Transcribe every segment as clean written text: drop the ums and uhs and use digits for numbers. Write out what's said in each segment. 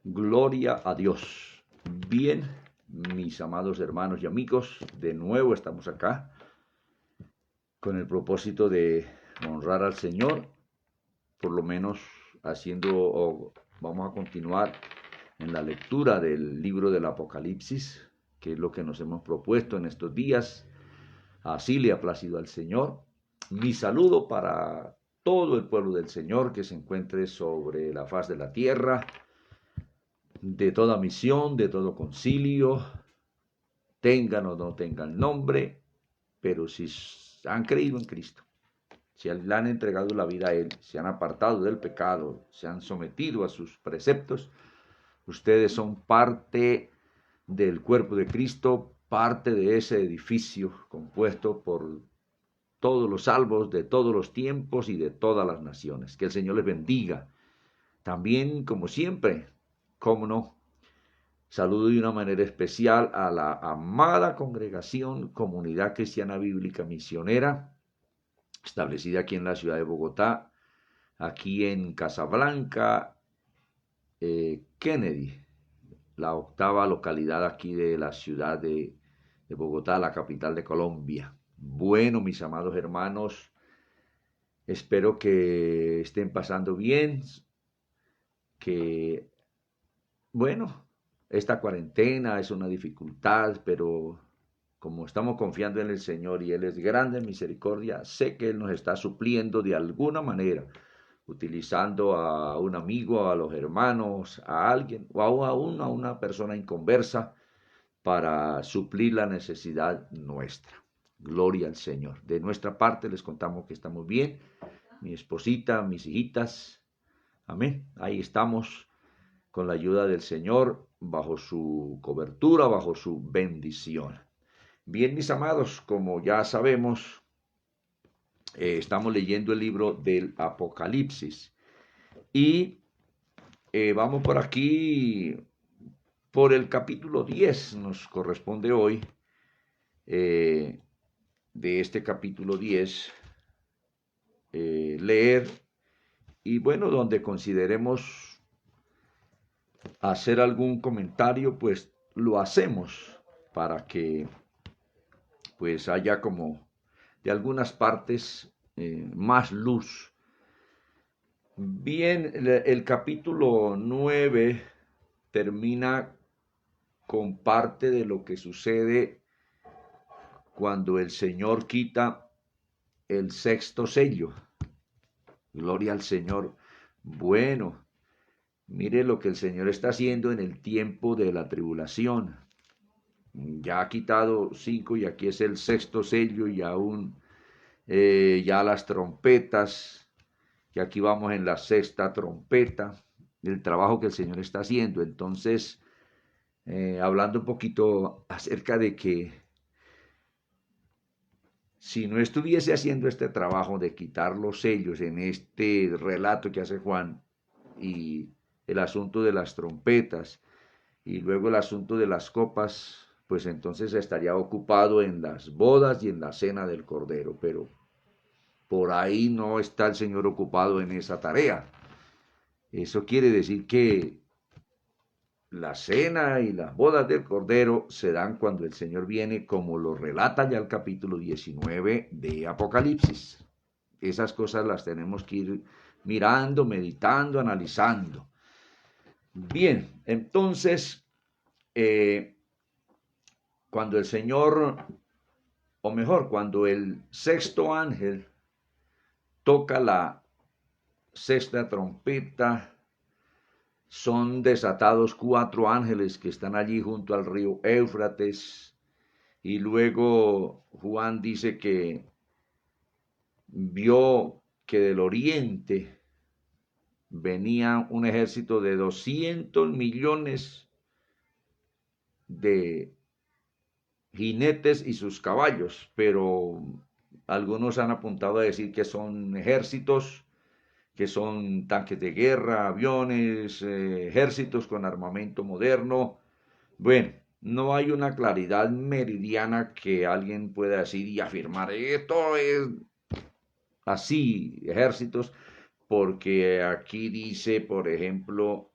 Gloria a Dios. Bien, mis amados hermanos y amigos, de nuevo estamos acá con el propósito de honrar al Señor, por lo menos vamos a continuar en la lectura del libro del Apocalipsis, que es lo que nos hemos propuesto en estos días. Así le ha placido al Señor. Mi saludo para todo el pueblo del Señor que se encuentre sobre la faz de la tierra, de toda misión, de todo concilio, tengan o no tengan nombre, pero si han creído en Cristo, si le han entregado la vida a Él, se han apartado del pecado, se han sometido a sus preceptos, ustedes son parte del cuerpo de Cristo, parte de ese edificio compuesto por todos los salvos de todos los tiempos y de todas las naciones. Que el Señor les bendiga. También, como siempre, cómo no, saludo de una manera especial a la amada congregación Comunidad Cristiana Bíblica Misionera, establecida aquí en la ciudad de Bogotá, aquí en Casablanca, Kennedy, la octava localidad aquí de la ciudad de Bogotá, la capital de Colombia. Bueno, mis amados hermanos, espero que estén pasando bien, que, bueno, esta cuarentena es una dificultad, pero como estamos confiando en el Señor y Él es grande en misericordia, sé que Él nos está supliendo de alguna manera, utilizando a un amigo, a los hermanos, a alguien o aún a una persona inconversa para suplir la necesidad nuestra. Gloria al Señor. De nuestra parte les contamos que estamos bien, mi esposita, mis hijitas, amén. Ahí estamos con la ayuda del Señor, bajo su cobertura, bajo su bendición. Bien, mis amados, como ya sabemos, estamos leyendo el libro del Apocalipsis y vamos por aquí, por el capítulo 10, nos corresponde hoy, de este capítulo 10, leer, y bueno, donde consideremos hacer algún comentario, pues lo hacemos para que pues haya como de algunas partes más luz. Bien, el capítulo 9 termina con parte de lo que sucede cuando el Señor quita el sexto sello. Gloria al Señor. Bueno, mire lo que el Señor está haciendo en el tiempo de la tribulación. Ya ha quitado 5 y aquí es el sexto sello y aún ya las trompetas, que aquí vamos en la sexta trompeta, el trabajo que el Señor está haciendo. Entonces, hablando un poquito acerca de que si no estuviese haciendo este trabajo de quitar los sellos en este relato que hace Juan y el asunto de las trompetas y luego el asunto de las copas, pues entonces estaría ocupado en las bodas y en la cena del Cordero, pero por ahí no está el Señor ocupado en esa tarea. Eso quiere decir que la cena y las bodas del Cordero se dan cuando el Señor viene, como lo relata ya el capítulo 19 de Apocalipsis. Esas cosas las tenemos que ir mirando, meditando, analizando. Bien, entonces, cuando el Señor, o mejor, cuando el sexto ángel toca la sexta trompeta, son desatados 4 ángeles que están allí junto al río Éufrates. Y luego Juan dice que vio que del oriente venía un ejército de 200 millones de jinetes y sus caballos, pero algunos han apuntado a decir que son ejércitos, que son tanques de guerra, aviones, ejércitos con armamento moderno. Bueno, no hay una claridad meridiana que alguien pueda decir y afirmar, esto es así, ejércitos, porque aquí dice, por ejemplo,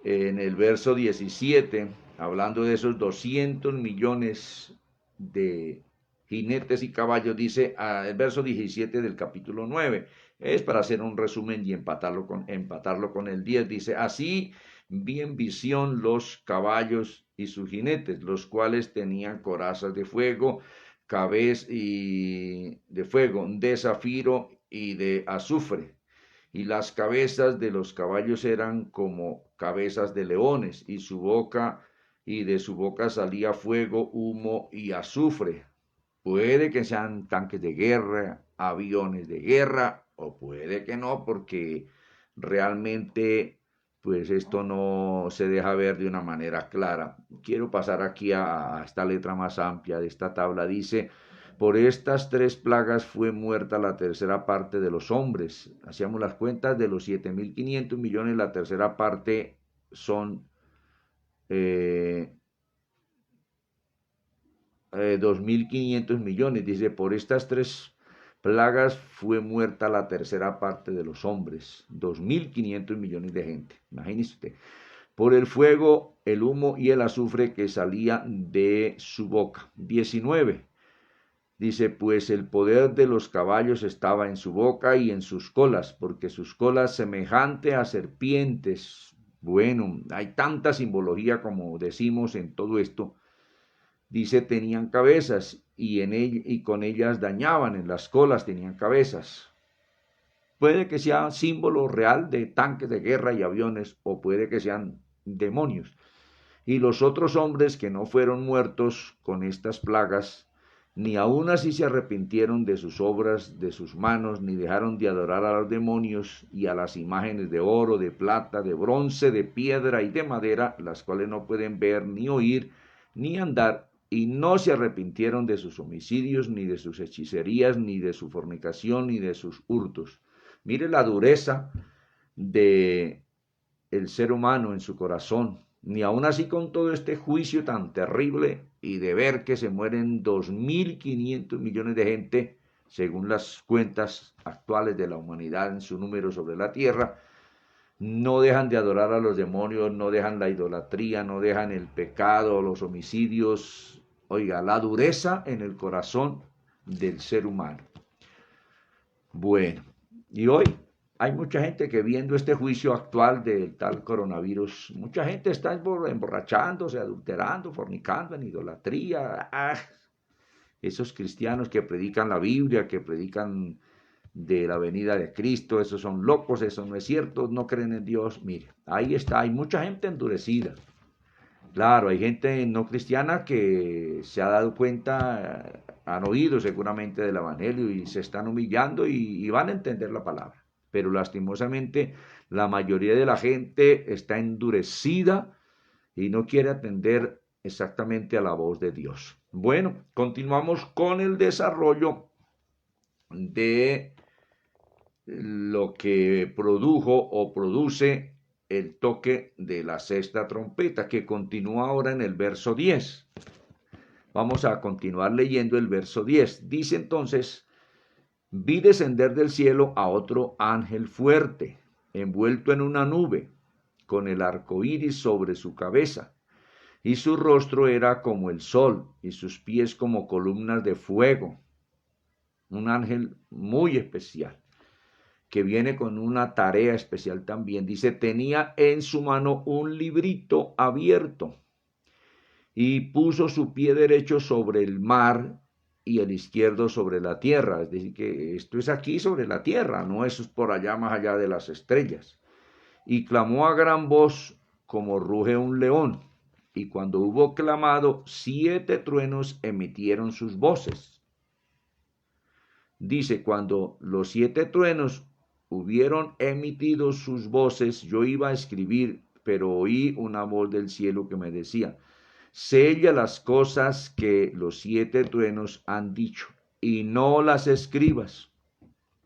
en el verso 17, hablando de esos 200 millones de jinetes y caballos, dice el verso 17 del capítulo 9, es para hacer un resumen y empatarlo con el 10, dice, así vi en visión los caballos y sus jinetes, los cuales tenían corazas de fuego, cabezas y de fuego, de zafiro y de azufre, y las cabezas de los caballos eran como cabezas de leones, y de su boca salía fuego, humo y azufre. Puede que sean tanques de guerra, aviones de guerra, o puede que no, porque realmente pues esto no se deja ver de una manera clara. Quiero pasar aquí a esta letra más amplia de esta tabla. Dice, por estas 3 plagas fue muerta la tercera parte de los hombres. Hacíamos las cuentas de los 7.500 millones, la tercera parte son 2.500 millones. Dice, por estas 3 plagas fue muerta la tercera parte de los hombres. 2.500 millones de gente. Imagínese usted. Por el fuego, el humo y el azufre que salía de su boca. 19. Dice, pues el poder de los caballos estaba en su boca y en sus colas, porque sus colas semejante a serpientes. Bueno, hay tanta simbología como decimos en todo esto. Dice, tenían cabezas y con ellas dañaban, en las colas tenían cabezas. Puede que sea símbolo real de tanques de guerra y aviones, o puede que sean demonios. Y los otros hombres que no fueron muertos con estas plagas, ni aun así se arrepintieron de sus obras, de sus manos, ni dejaron de adorar a los demonios y a las imágenes de oro, de plata, de bronce, de piedra y de madera, las cuales no pueden ver, ni oír, ni andar, y no se arrepintieron de sus homicidios, ni de sus hechicerías, ni de su fornicación, ni de sus hurtos. Mire la dureza de el ser humano en su corazón, ni aun así con todo este juicio tan terrible y de ver que se mueren 2.500 millones de gente, según las cuentas actuales de la humanidad en su número sobre la tierra, no dejan de adorar a los demonios, no dejan la idolatría, no dejan el pecado, los homicidios. Oiga, la dureza en el corazón del ser humano. Bueno, y hoy hay mucha gente que viendo este juicio actual del tal coronavirus, mucha gente está emborrachándose, adulterando, fornicando, en idolatría. Esos cristianos que predican la Biblia, que predican de la venida de Cristo, esos son locos, eso no es cierto, no creen en Dios. Mire, ahí está, hay mucha gente endurecida. Claro, hay gente no cristiana que se ha dado cuenta, han oído seguramente del Evangelio y se están humillando y van a entender la palabra. Pero lastimosamente la mayoría de la gente está endurecida y no quiere atender exactamente a la voz de Dios. Bueno, continuamos con el desarrollo de lo que produjo o produce el toque de la sexta trompeta, que continúa ahora en el verso 10. Vamos a continuar leyendo el verso 10. Dice entonces, vi descender del cielo a otro ángel fuerte, envuelto en una nube, con el arco iris sobre su cabeza, y su rostro era como el sol, y sus pies como columnas de fuego. Un ángel muy especial, que viene con una tarea especial también. Dice, tenía en su mano un librito abierto y puso su pie derecho sobre el mar y el izquierdo sobre la tierra. Es decir, que esto es aquí sobre la tierra, no es por allá más allá de las estrellas. Y clamó a gran voz como ruge un león. Y cuando hubo clamado, 7 truenos emitieron sus voces. Dice, cuando los 7 truenos hubieron emitido sus voces, yo iba a escribir, pero oí una voz del cielo que me decía, sella las cosas que los 7 truenos han dicho y no las escribas.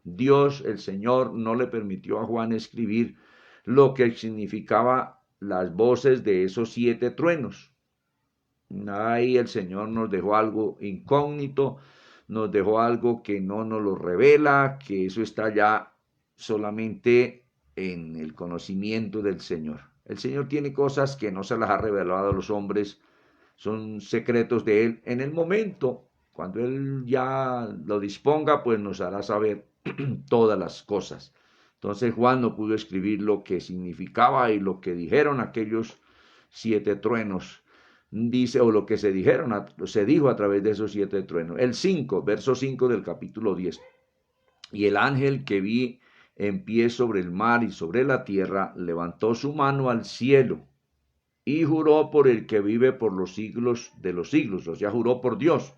Dios, el Señor, no le permitió a Juan escribir lo que significaba las voces de esos 7 truenos. Ahí el Señor nos dejó algo incógnito, nos dejó algo que no nos lo revela, que eso está ya solamente en el conocimiento del Señor. El Señor tiene cosas que no se las ha revelado a los hombres, son secretos de Él. En el momento, cuando Él ya lo disponga, pues nos hará saber todas las cosas. Entonces Juan no pudo escribir lo que significaba y lo que dijeron aquellos 7 truenos. Dice, o lo que se dijo a través de esos 7 truenos. El 5, verso 5 del capítulo 10. Y el ángel que vi en pie sobre el mar y sobre la tierra levantó su mano al cielo y juró por el que vive por los siglos de los siglos, o sea, juró por Dios,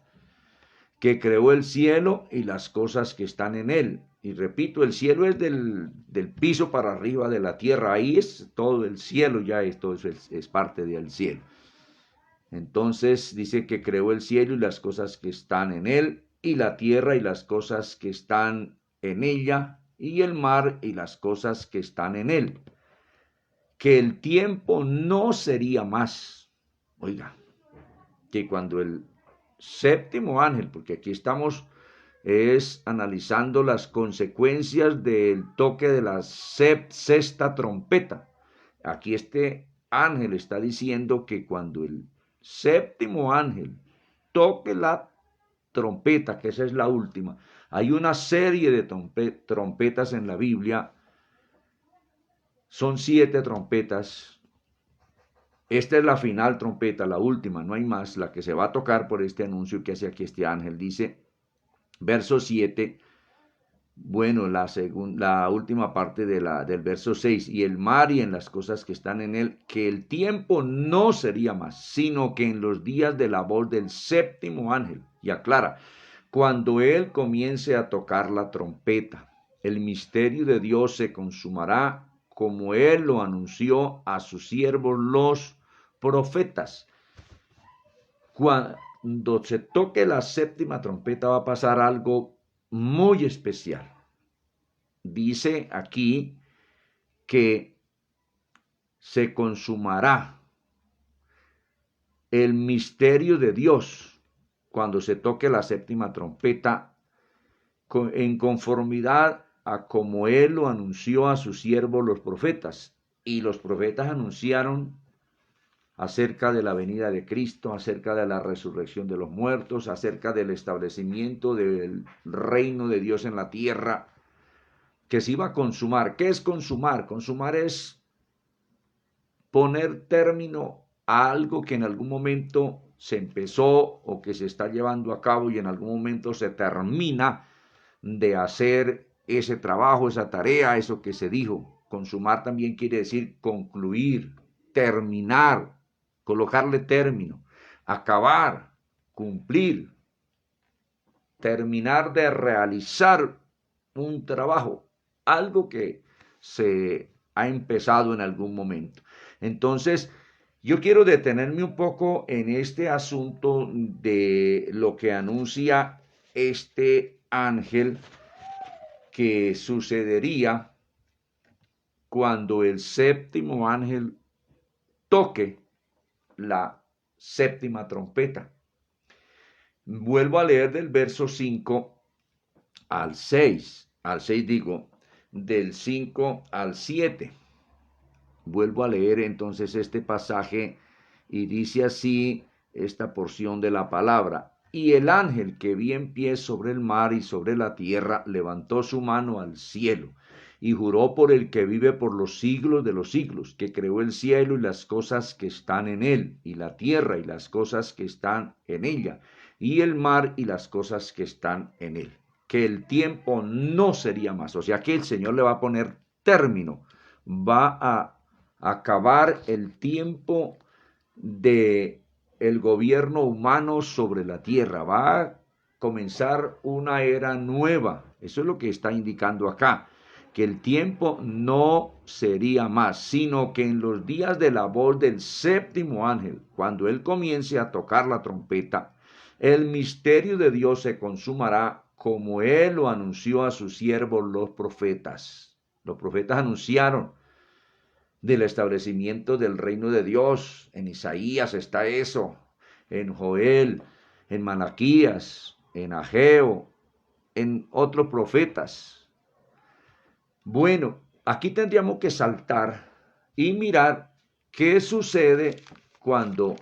que creó el cielo y las cosas que están en él. Y repito, el cielo es del piso para arriba de la tierra, ahí es todo el cielo, ya esto es parte del cielo. Entonces dice que creó el cielo y las cosas que están en él, y la tierra y las cosas que están en ella, y el mar y las cosas que están en él. Que el tiempo no sería más. Oiga, que cuando el séptimo ángel, porque aquí estamos analizando las consecuencias del toque de la sexta trompeta. Aquí este ángel está diciendo que cuando el séptimo ángel toque la trompeta, que esa es la última, hay una serie de trompetas en la Biblia, son 7 trompetas. Esta es la final trompeta, la última, no hay más, la que se va a tocar por este anuncio que hace aquí este ángel. Dice, verso 7, bueno, la última parte del verso 6, y el mar y en las cosas que están en él, que el tiempo no sería más, sino que en los días de la voz del séptimo ángel, y aclara, cuando él comience a tocar la trompeta, el misterio de Dios se consumará como él lo anunció a sus siervos los profetas. Cuando se toque la séptima trompeta va a pasar algo muy especial. Dice aquí que se consumará el misterio de Dios cuando se toque la séptima trompeta en conformidad a como él lo anunció a sus siervos los profetas. Y los profetas anunciaron acerca de la venida de Cristo, acerca de la resurrección de los muertos, acerca del establecimiento del reino de Dios en la tierra, que se iba a consumar. ¿Qué es consumar? Consumar es poner término a algo que en algún momento se empezó o que se está llevando a cabo y en algún momento se termina de hacer ese trabajo, esa tarea, eso que se dijo. Consumar también quiere decir concluir, terminar, colocarle término, acabar, cumplir, terminar de realizar un trabajo, algo que se ha empezado en algún momento. Entonces, yo quiero detenerme un poco en este asunto de lo que anuncia este ángel que sucedería cuando el séptimo ángel toque la séptima trompeta. Vuelvo a leer del verso 5 al 6, del 5 al 7. Vuelvo a leer entonces este pasaje y dice así esta porción de la palabra. Y el ángel que vi en pie sobre el mar y sobre la tierra levantó su mano al cielo y juró por el que vive por los siglos de los siglos, que creó el cielo y las cosas que están en él, y la tierra y las cosas que están en ella, y el mar y las cosas que están en él, que el tiempo no sería más. O sea que el Señor le va a poner término, va a acabar el tiempo de el gobierno humano sobre la tierra, va a comenzar una era nueva. Eso es lo que está indicando acá, que el tiempo no sería más, sino que en los días de la voz del séptimo ángel, cuando él comience a tocar la trompeta, el misterio de Dios se consumará como él lo anunció a sus siervos los profetas. Los profetas anunciaron del establecimiento del reino de Dios. En Isaías está eso, en Joel, en Malaquías, en Ageo, en otros profetas. Bueno, aquí tendríamos que saltar y mirar ¿qué sucede cuando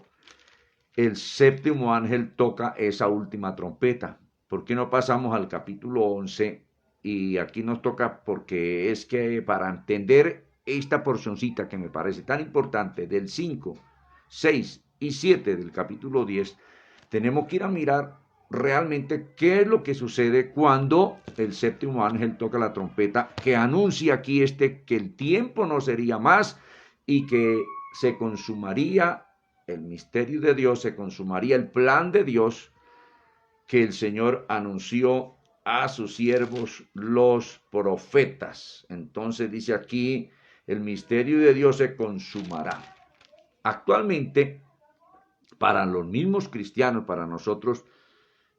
el séptimo ángel toca esa última trompeta? ¿Por qué no pasamos al capítulo 11? Y aquí nos toca porque es que para entender esta porcioncita que me parece tan importante del 5, 6 y 7 del capítulo 10, tenemos que ir a mirar realmente qué es lo que sucede cuando el séptimo ángel toca la trompeta, que anuncia aquí que el tiempo no sería más y que se consumaría el misterio de Dios, se consumaría el plan de Dios que el Señor anunció a sus siervos los profetas. Entonces dice aquí, el misterio de Dios se consumará. Actualmente, para los mismos cristianos, para nosotros,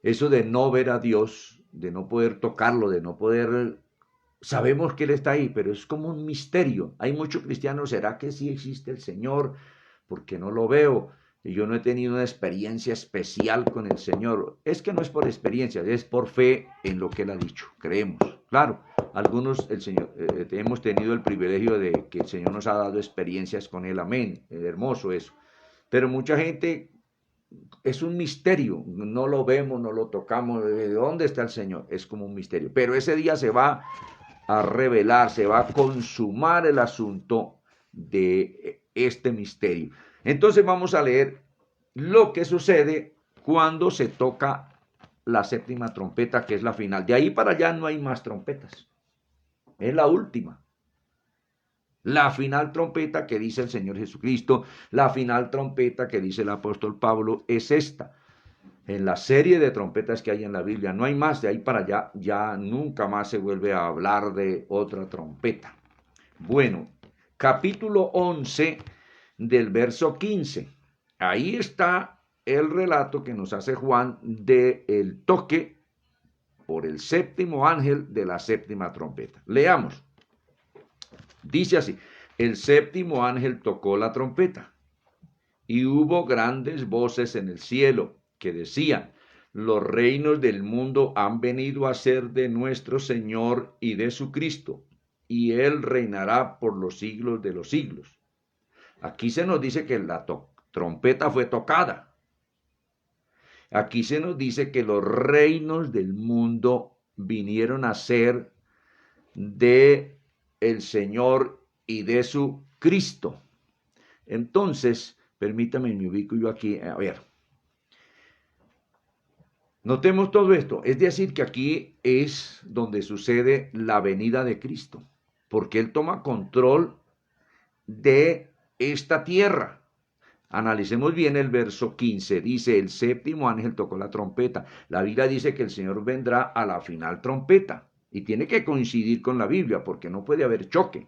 eso de no ver a Dios, de no poder tocarlo, de no poder... Sabemos que Él está ahí, pero es como un misterio. Hay muchos cristianos, ¿será que sí existe el Señor? Porque no lo veo. Y yo no he tenido una experiencia especial con el Señor. Es que no es por experiencia, es por fe en lo que Él ha dicho. Creemos. Claro, algunos hemos tenido el privilegio de que el Señor nos ha dado experiencias con Él. Amén. Es hermoso eso. Pero mucha gente... Es un misterio, no lo vemos, no lo tocamos, ¿de dónde está el Señor? Es como un misterio, pero ese día se va a revelar, se va a consumar el asunto de este misterio. Entonces vamos a leer lo que sucede cuando se toca la séptima trompeta, que es la final. De ahí para allá no hay más trompetas, es la última. La final trompeta que dice el Señor Jesucristo, la final trompeta que dice el apóstol Pablo es esta. En la serie de trompetas que hay en la Biblia, no hay más, de ahí para allá, ya nunca más se vuelve a hablar de otra trompeta. Bueno, capítulo 11 del verso 15. Ahí está el relato que nos hace Juan del toque por el séptimo ángel de la séptima trompeta. Leamos. Dice así, el séptimo ángel tocó la trompeta y hubo grandes voces en el cielo que decían, los reinos del mundo han venido a ser de nuestro Señor y de su Cristo, y Él reinará por los siglos de los siglos. Aquí se nos dice que la trompeta fue tocada. Aquí se nos dice que los reinos del mundo vinieron a ser de el Señor y de su Cristo. Entonces, permítame, me ubico yo aquí, a ver. Notemos todo esto, es decir, que aquí es donde sucede la venida de Cristo, porque Él toma control de esta tierra. Analicemos bien el verso 15, dice, el séptimo ángel tocó la trompeta. La Biblia dice que el Señor vendrá a la final trompeta, y tiene que coincidir con la Biblia, porque no puede haber choque.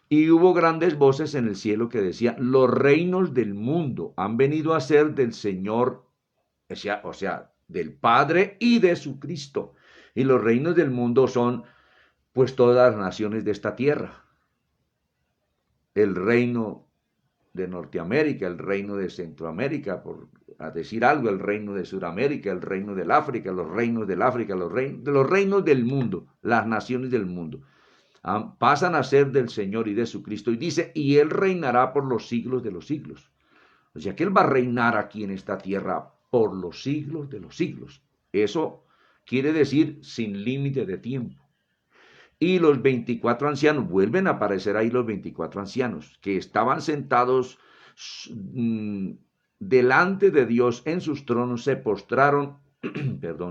Y hubo grandes voces en el cielo que decían, los reinos del mundo han venido a ser del Señor, o sea, del Padre y de su Cristo. Y los reinos del mundo son, pues, todas las naciones de esta tierra. El reino de Norteamérica, el reino de Centroamérica, por a decir algo, el reino de Sudamérica, el reino del África, los reinos del África, los reinos del mundo, las naciones del mundo. Pasan a ser del Señor y de su Cristo. Y dice, y Él reinará por los siglos de los siglos. O sea que Él va a reinar aquí en esta tierra por los siglos de los siglos. Eso quiere decir sin límite de tiempo. Y los 24 ancianos, vuelven a aparecer ahí los 24 ancianos, que estaban sentados delante de Dios en sus tronos, se postraron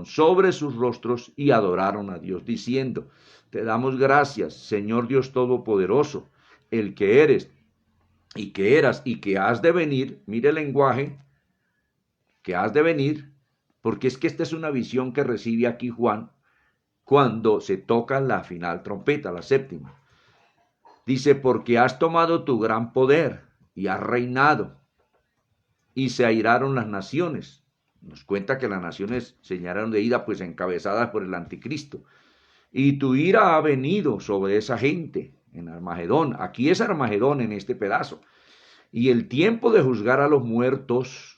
sobre sus rostros y adoraron a Dios, diciendo, te damos gracias, Señor Dios Todopoderoso, el que eres y que eras y que has de venir. Mire el lenguaje, que has de venir, porque es que esta es una visión que recibe aquí Juan cuando se toca la final trompeta, la séptima. Dice, porque has tomado tu gran poder y has reinado, y se airaron las naciones. Nos cuenta que las naciones se llenaron de ira, pues encabezadas por el anticristo. Y tu ira ha venido sobre esa gente en Armagedón. Aquí es Armagedón en este pedazo. Y el tiempo de juzgar a los muertos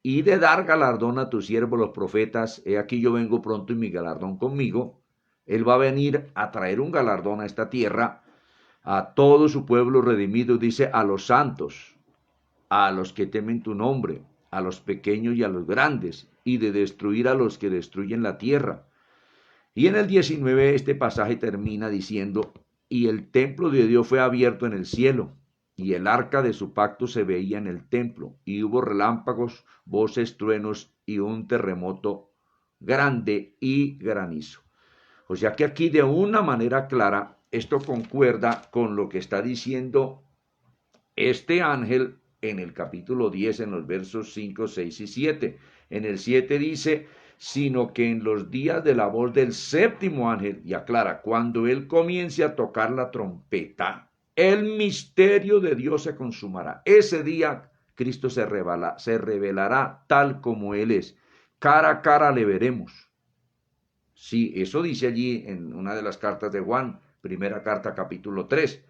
y de dar galardón a tus siervos los profetas. He aquí yo vengo pronto y mi galardón conmigo. Él va a venir a traer un galardón a esta tierra a todo su pueblo redimido, dice, a los santos, a los que temen tu nombre, a los pequeños y a los grandes, y de destruir a los que destruyen la tierra. Y en el 19 este pasaje termina diciendo, y el templo de Dios fue abierto en el cielo, y el arca de su pacto se veía en el templo, y hubo relámpagos, voces, truenos, y un terremoto grande y granizo. O sea que aquí de una manera clara, esto concuerda con lo que está diciendo este ángel en el capítulo 10, en los versos 5, 6 y 7. En el 7 dice, sino que en los días de la voz del séptimo ángel, y aclara, cuando él comience a tocar la trompeta, el misterio de Dios se consumará. Ese día Cristo se revelará tal como él es. Cara a cara le veremos. Sí, eso dice allí en una de las cartas de Juan, primera carta, capítulo 3.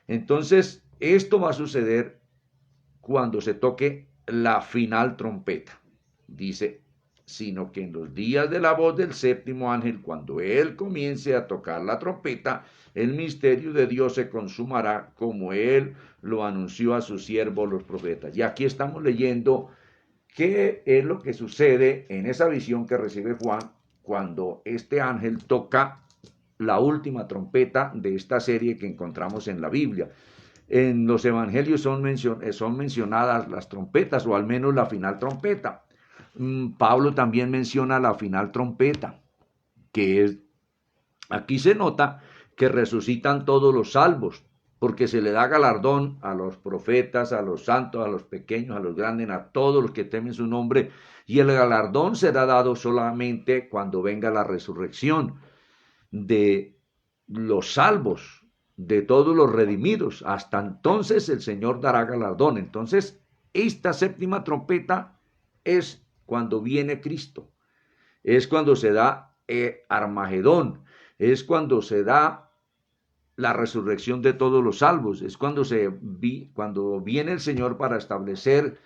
Entonces, esto va a suceder cuando se toque la final trompeta. Dice, sino que en los días de la voz del séptimo ángel, cuando él comience a tocar la trompeta, el misterio de Dios se consumará como él lo anunció a sus siervos los profetas. Y aquí estamos leyendo qué es lo que sucede en esa visión que recibe Juan cuando este ángel toca la última trompeta de esta serie que encontramos en la Biblia. En los evangelios son mencionadas las trompetas, o al menos la final trompeta. Pablo también menciona la final trompeta, que es, aquí se nota que resucitan todos los salvos, porque se le da galardón a los profetas, a los santos, a los pequeños, a los grandes, a todos los que temen su nombre, y el galardón será dado solamente cuando venga la resurrección de los salvos, de todos los redimidos. Hasta entonces el Señor dará galardón. Entonces, esta séptima trompeta es cuando viene Cristo, es cuando se da Armagedón, es cuando se da la resurrección de todos los salvos, es cuando viene el Señor para establecer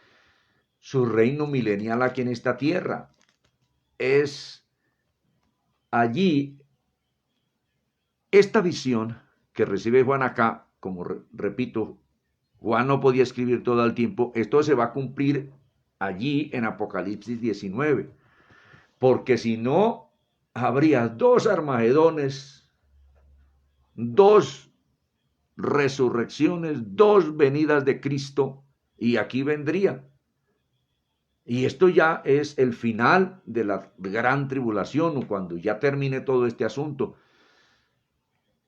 su reino milenial aquí en esta tierra. Es allí esta visión que recibe Juan acá, como repito, Juan no podía escribir todo el tiempo, esto se va a cumplir allí en Apocalipsis 19, porque si no, habría dos Armagedones, dos resurrecciones, dos venidas de Cristo, y aquí vendría. Y esto ya es el final de la gran tribulación, o cuando ya termine todo este asunto.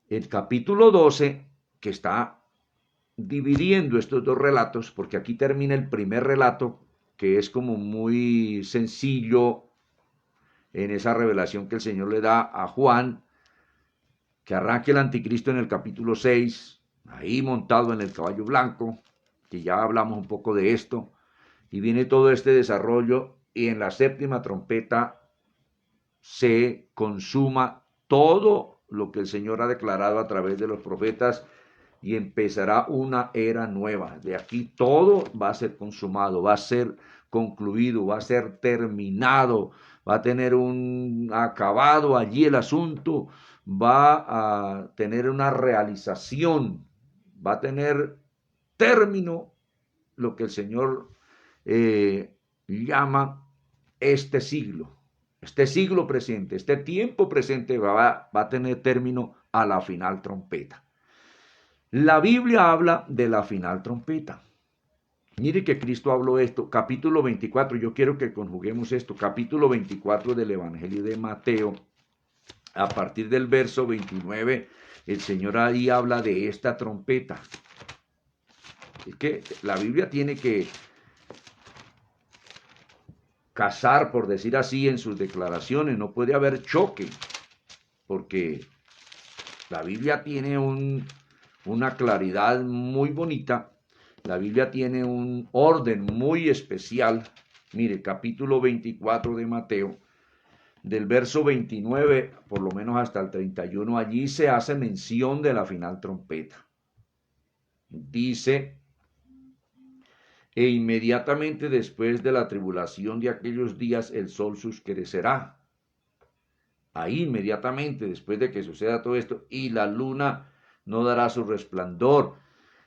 El capítulo 12, que está dividiendo estos dos relatos, porque aquí termina el primer relato, que es como muy sencillo en esa revelación que el Señor le da a Juan, que arranque el anticristo en el capítulo 6, ahí montado en el caballo blanco, que ya hablamos un poco de esto, y viene todo este desarrollo, y en la séptima trompeta se consuma todo lo que el Señor ha declarado a través de los profetas, y empezará una era nueva. De aquí todo va a ser consumado, va a ser concluido, va a ser terminado, va a tener un acabado allí el asunto, va a tener una realización, va a tener término lo que el Señor llama este siglo presente, este tiempo presente va a tener término a la final trompeta. La Biblia habla de la final trompeta. Mire que Cristo habló esto, capítulo 24, yo quiero que conjuguemos esto, capítulo 24 del Evangelio de Mateo, a partir del verso 29, el Señor ahí habla de esta trompeta. Es que la Biblia tiene que casar, por decir así, en sus declaraciones, no puede haber choque, porque la Biblia tiene una claridad muy bonita, la Biblia tiene un orden muy especial. Mire, capítulo 24 de Mateo, del verso 29, por lo menos hasta el 31, allí se hace mención de la final trompeta. Dice, e inmediatamente después de la tribulación de aquellos días el sol se oscurecerá. Ahí inmediatamente después de que suceda todo esto, y la luna no dará su resplandor,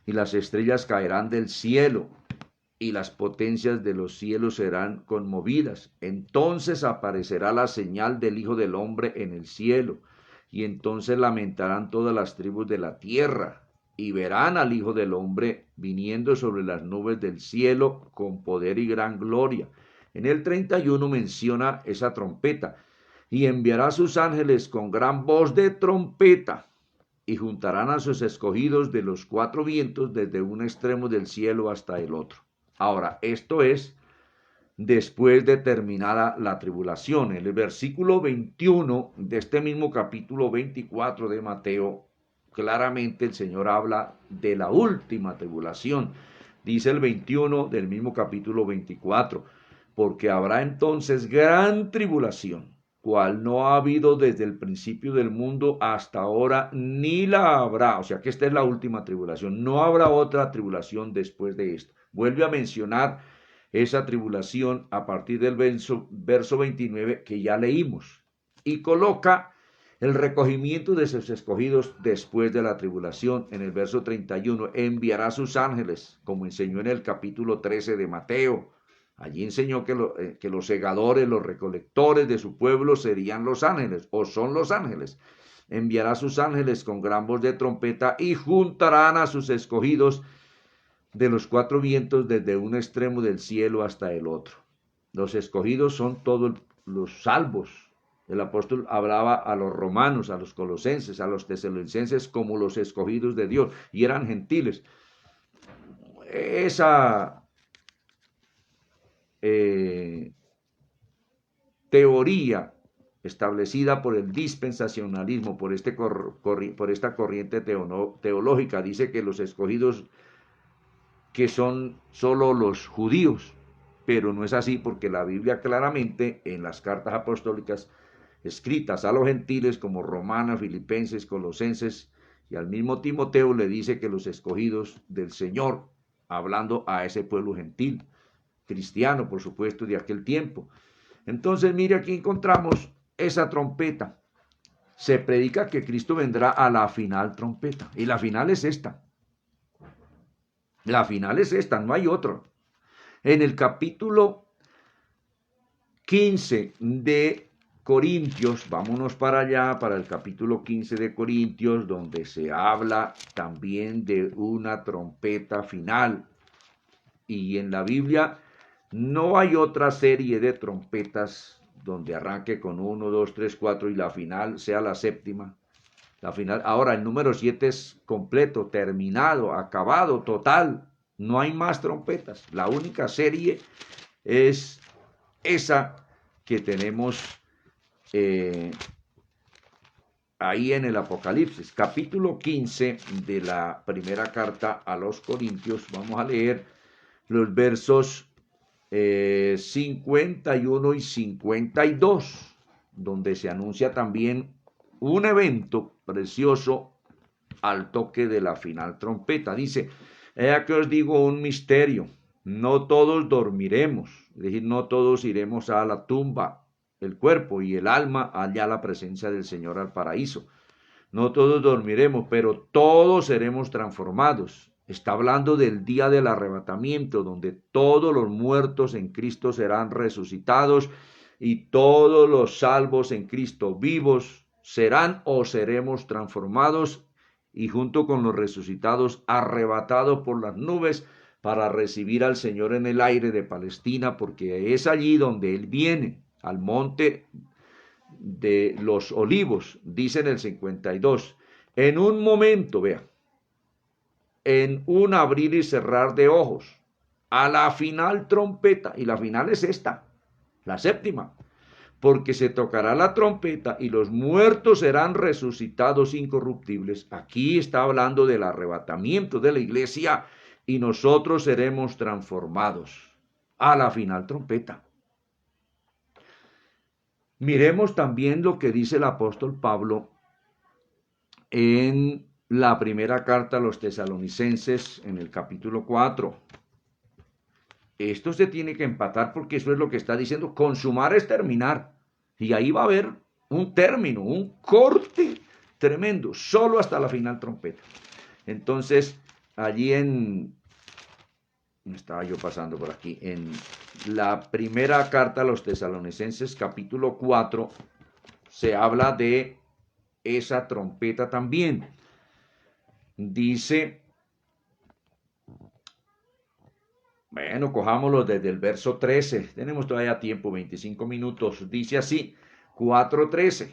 y las estrellas caerán del cielo, y las potencias de los cielos serán conmovidas. Entonces aparecerá la señal del Hijo del Hombre en el cielo, y entonces lamentarán todas las tribus de la tierra, y verán al Hijo del Hombre viniendo sobre las nubes del cielo con poder y gran gloria. En el 31 menciona esa trompeta, y enviará a sus ángeles con gran voz de trompeta, y juntarán a sus escogidos de los cuatro vientos desde un extremo del cielo hasta el otro. Ahora, esto es después de terminada la tribulación. En el versículo 21 de este mismo capítulo 24 de Mateo, claramente el Señor habla de la última tribulación. Dice el 21 del mismo capítulo 24, porque habrá entonces gran tribulación, cual no ha habido desde el principio del mundo hasta ahora, ni la habrá. O sea que esta es la última tribulación. No habrá otra tribulación después de esto. Vuelve a mencionar esa tribulación a partir del verso 29 que ya leímos, y coloca el recogimiento de sus escogidos después de la tribulación. En el verso 31, enviará a sus ángeles, como enseñó en el capítulo 13 de Mateo. Allí enseñó que los segadores, los recolectores de su pueblo serían los ángeles, o son los ángeles. Enviará a sus ángeles con gran voz de trompeta, y juntarán a sus escogidos de los cuatro vientos desde un extremo del cielo hasta el otro. Los escogidos son todos los salvos. El apóstol hablaba a los romanos, a los colosenses, a los tesalonicenses como los escogidos de Dios, y eran gentiles. Esa teoría establecida por el dispensacionalismo, por esta corriente teológica, dice que los escogidos que son solo los judíos, pero no es así, porque la Biblia claramente en las cartas apostólicas escritas a los gentiles como Romanas, Filipenses, Colosenses y al mismo Timoteo le dice que los escogidos del Señor, hablando a ese pueblo gentil, cristiano por supuesto de aquel tiempo. Entonces mire, aquí encontramos esa trompeta. Se predica que Cristo vendrá a la final trompeta, y la final es esta. La final es esta, no hay otro. En el capítulo 15 de Corintios, vámonos para allá, para el capítulo 15 de Corintios, donde se habla también de una trompeta final. Y en la Biblia no hay otra serie de trompetas donde arranque con 1, 2, 3, 4 y la final sea la séptima. La final, ahora el número 7 es completo, terminado, acabado, total. No hay más trompetas. La única serie es esa que tenemos ahí en el Apocalipsis. Capítulo 15 de la primera carta a los Corintios. Vamos a leer los versos 51 y 52, donde se anuncia también un evento precioso al toque de la final trompeta. Dice, he aquí os digo un misterio, no todos dormiremos, es decir, no todos iremos a la tumba, el cuerpo y el alma allá a la presencia del Señor al paraíso. No todos dormiremos, pero todos seremos transformados. Está hablando del día del arrebatamiento, donde todos los muertos en Cristo serán resucitados y todos los salvos en Cristo vivos serán o seremos transformados y junto con los resucitados arrebatados por las nubes para recibir al Señor en el aire de Palestina, porque es allí donde Él viene, al monte de los olivos, dice en el 52, en un momento, vea, en un abrir y cerrar de ojos, a la final trompeta, y la final es esta, la séptima, porque se tocará la trompeta y los muertos serán resucitados incorruptibles. Aquí está hablando del arrebatamiento de la iglesia y nosotros seremos transformados a la final trompeta. Miremos también lo que dice el apóstol Pablo en la primera carta a los tesalonicenses en el capítulo 4. Esto se tiene que empatar porque eso es lo que está diciendo. Consumar es terminar. Y ahí va a haber un término, un corte tremendo, solo hasta la final trompeta. Entonces, allí estaba yo pasando por aquí, en la primera carta a los Tesalonicenses, capítulo 4, se habla de esa trompeta también. Dice, bueno, cojámoslo desde el verso 13, tenemos todavía tiempo, 25 minutos, dice así, 4:13.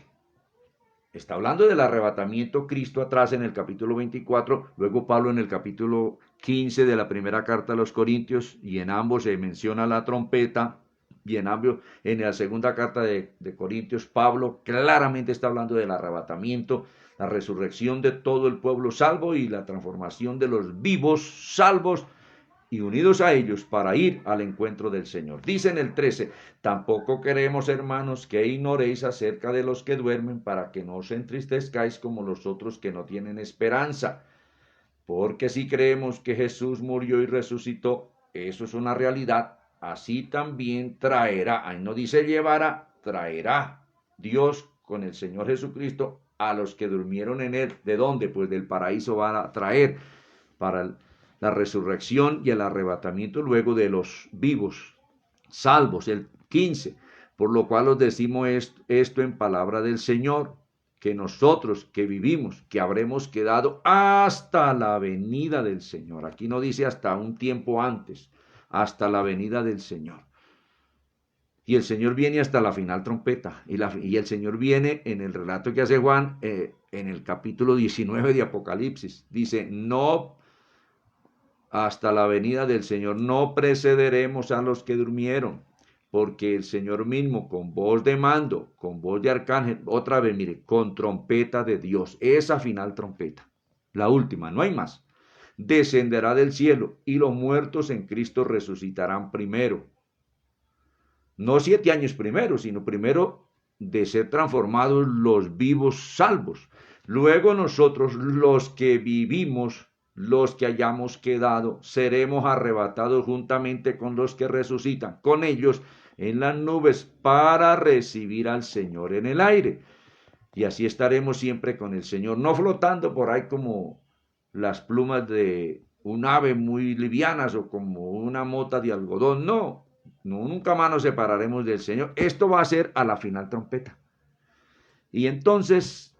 Está hablando del arrebatamiento Cristo atrás en el capítulo 24, luego Pablo en el capítulo 15 de la primera carta a los Corintios, y en ambos se menciona la trompeta, y en la segunda carta de Corintios, Pablo claramente está hablando del arrebatamiento, la resurrección de todo el pueblo salvo y la transformación de los vivos salvos y unidos a ellos para ir al encuentro del Señor. Dice en el 13, tampoco queremos, hermanos, que ignoréis acerca de los que duermen, para que no os entristezcáis como los otros que no tienen esperanza. Porque si creemos que Jesús murió y resucitó, eso es una realidad, así también traerá, ahí no dice llevará, traerá Dios con el Señor Jesucristo a los que durmieron en él. ¿De dónde? Pues del paraíso va a traer para la resurrección y el arrebatamiento luego de los vivos, salvos, el 15, por lo cual os decimos esto en palabra del Señor, que nosotros que vivimos, que habremos quedado hasta la venida del Señor. Aquí no dice hasta un tiempo antes, hasta la venida del Señor. Y el Señor viene hasta la final trompeta. Y el Señor viene en el relato que hace Juan, en el capítulo 19 de Apocalipsis. Dice, no hasta la venida del Señor no precederemos a los que durmieron, porque el Señor mismo con voz de mando, con voz de arcángel, otra vez, mire, con trompeta de Dios, esa final trompeta, la última, no hay más, descenderá del cielo y los muertos en Cristo resucitarán primero. No 7 años primero, sino primero de ser transformados los vivos salvos. Luego nosotros, los que vivimos, los que hayamos quedado, seremos arrebatados juntamente con los que resucitan, con ellos en las nubes para recibir al Señor en el aire. Y así estaremos siempre con el Señor, no flotando por ahí como las plumas de un ave muy livianas o como una mota de algodón, no, nunca más nos separaremos del Señor. Esto va a ser a la final trompeta. Y entonces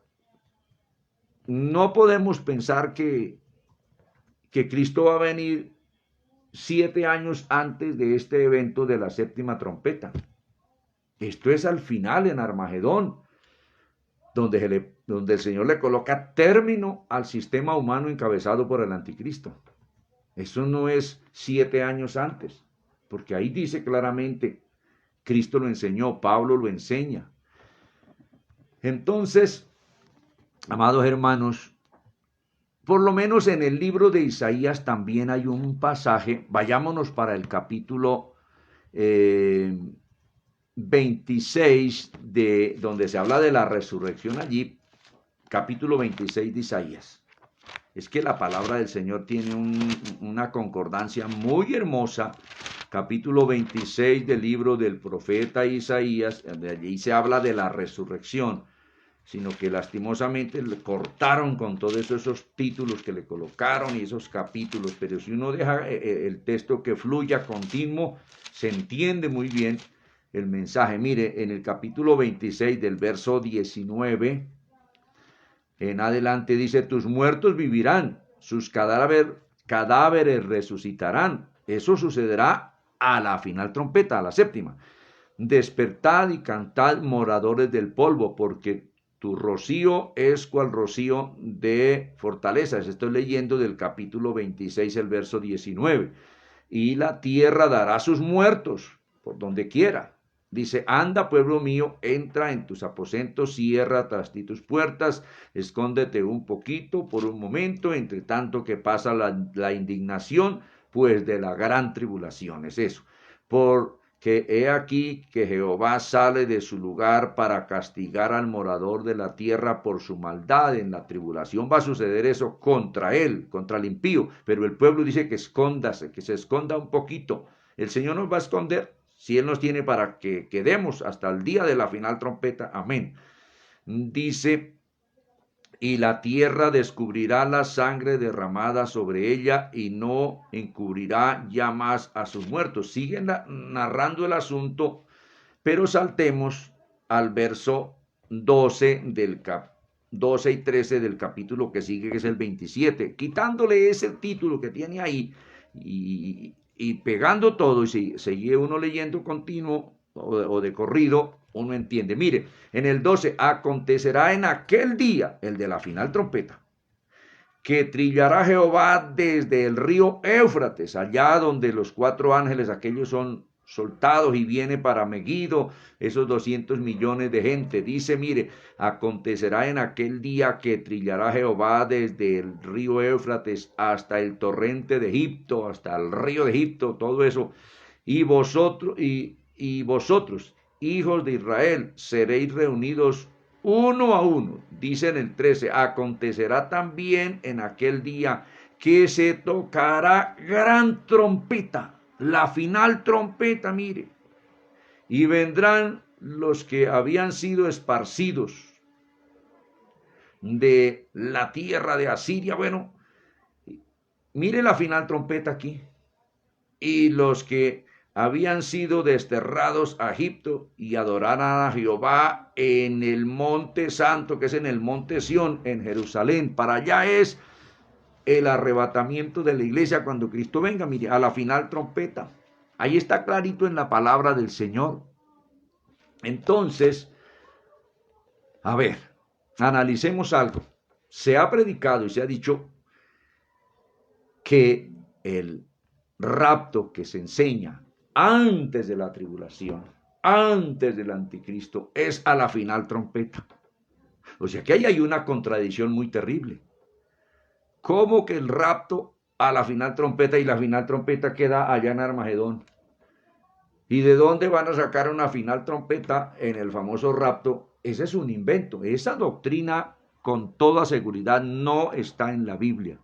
no podemos pensar que Cristo va a venir 7 años antes de este evento de la séptima trompeta. Esto es al final en Armagedón, donde el Señor le coloca término al sistema humano encabezado por el anticristo. Eso no es 7 años antes, porque ahí dice claramente, Cristo lo enseñó, Pablo lo enseña. Entonces, amados hermanos, por lo menos en el libro de Isaías también hay un pasaje, vayámonos para el capítulo 26, donde se habla de la resurrección allí, capítulo 26 de Isaías. Es que la palabra del Señor tiene una concordancia muy hermosa. Capítulo 26 del libro del profeta Isaías, de allí se habla de la resurrección, sino que lastimosamente le cortaron con todos esos títulos que le colocaron y esos capítulos, pero si uno deja el texto que fluya continuo, se entiende muy bien el mensaje. Mire, en el capítulo 26 del verso 19 en adelante dice, tus muertos vivirán, sus cadáveres resucitarán. Eso sucederá a la final trompeta, a la séptima. Despertad y cantad, moradores del polvo, porque tu rocío es cual rocío de fortalezas. Estoy leyendo del capítulo 26, el verso 19. Y la tierra dará sus muertos por donde quiera. Dice, anda, pueblo mío, entra en tus aposentos, cierra tras ti tus puertas, escóndete un poquito por un momento, entre tanto que pasa la indignación, pues de la gran tribulación. Es eso. Porque he aquí que Jehová sale de su lugar para castigar al morador de la tierra por su maldad. En la tribulación va a suceder eso contra él, contra el impío. Pero el pueblo dice que escóndase, que se esconda un poquito. El Señor nos va a esconder si Él nos tiene para que quedemos hasta el día de la final trompeta. Amén. Dice, y la tierra descubrirá la sangre derramada sobre ella y no encubrirá ya más a sus muertos. Siguen narrando el asunto, pero saltemos al verso 12 y 13 del capítulo que sigue, que es el 27, quitándole ese título que tiene ahí y pegando todo, y si sigue uno leyendo continuo o de corrido, uno entiende. Mire, en el 12, acontecerá en aquel día, el de la final trompeta, que trillará Jehová desde el río Éufrates, allá donde los 4 ángeles, aquellos son soltados, y viene para Megiddo, esos 200 millones de gente. Dice, mire, acontecerá en aquel día que trillará Jehová desde el río Éufrates hasta el torrente de Egipto, hasta el río de Egipto, todo eso, y vosotros, hijos de Israel, seréis reunidos uno a uno. Dice en el 13, acontecerá también en aquel día que se tocará gran trompeta, la final trompeta, mire, y vendrán los que habían sido esparcidos de la tierra de Asiria. Bueno, mire la final trompeta aquí. Y los que habían sido desterrados a Egipto y adorarán a Jehová en el monte santo, que es en el monte Sión, en Jerusalén. Para allá es el arrebatamiento de la iglesia cuando Cristo venga, mire, a la final trompeta. Ahí está clarito en la palabra del Señor. Entonces, a ver, analicemos algo. Se ha predicado y se ha dicho que el rapto que se enseña antes de la tribulación, antes del anticristo, es a la final trompeta. O sea que ahí hay una contradicción muy terrible. ¿Cómo que el rapto a la final trompeta y la final trompeta queda allá en Armagedón? ¿Y de dónde van a sacar una final trompeta en el famoso rapto? Ese es un invento. Esa doctrina con toda seguridad no está en la Biblia.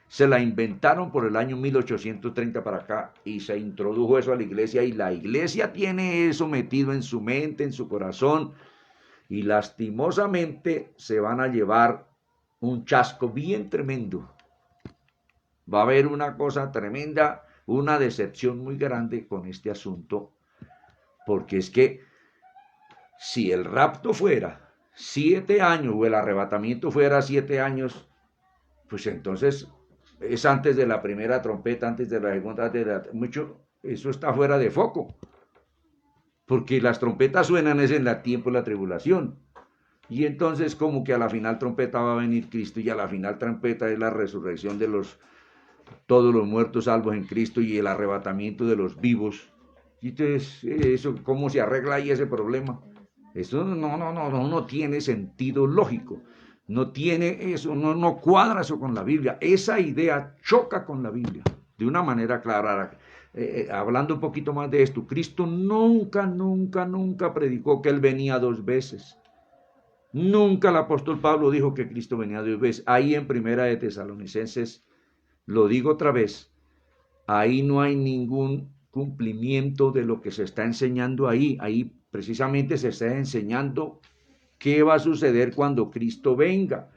Se la inventaron por el año 1830 para acá y se introdujo eso a la iglesia, y la iglesia tiene eso metido en su mente, en su corazón, y lastimosamente se van a llevar un chasco bien tremendo. Va a haber una cosa tremenda, una decepción muy grande con este asunto, porque es que si el rapto fuera 7 años o el arrebatamiento fuera 7 años, pues entonces es antes de la primera trompeta, antes de la segunda, eso está fuera de foco, porque las trompetas suenan es en el tiempo de la tribulación. Y entonces como que a la final trompeta va a venir Cristo, y a la final trompeta es la resurrección de todos los muertos salvos en Cristo y el arrebatamiento de los vivos. Y entonces, eso, ¿cómo se arregla ahí ese problema? Eso no tiene sentido lógico. No tiene eso, no cuadra eso con la Biblia. Esa idea choca con la Biblia de una manera clara. Hablando un poquito más de esto, Cristo nunca predicó que Él venía 2 veces. Nunca el apóstol Pablo dijo que Cristo venía 2 veces. Ahí en Primera de Tesalonicenses, lo digo otra vez, ahí no hay ningún cumplimiento de lo que se está enseñando ahí. Ahí precisamente se está enseñando qué va a suceder cuando Cristo venga.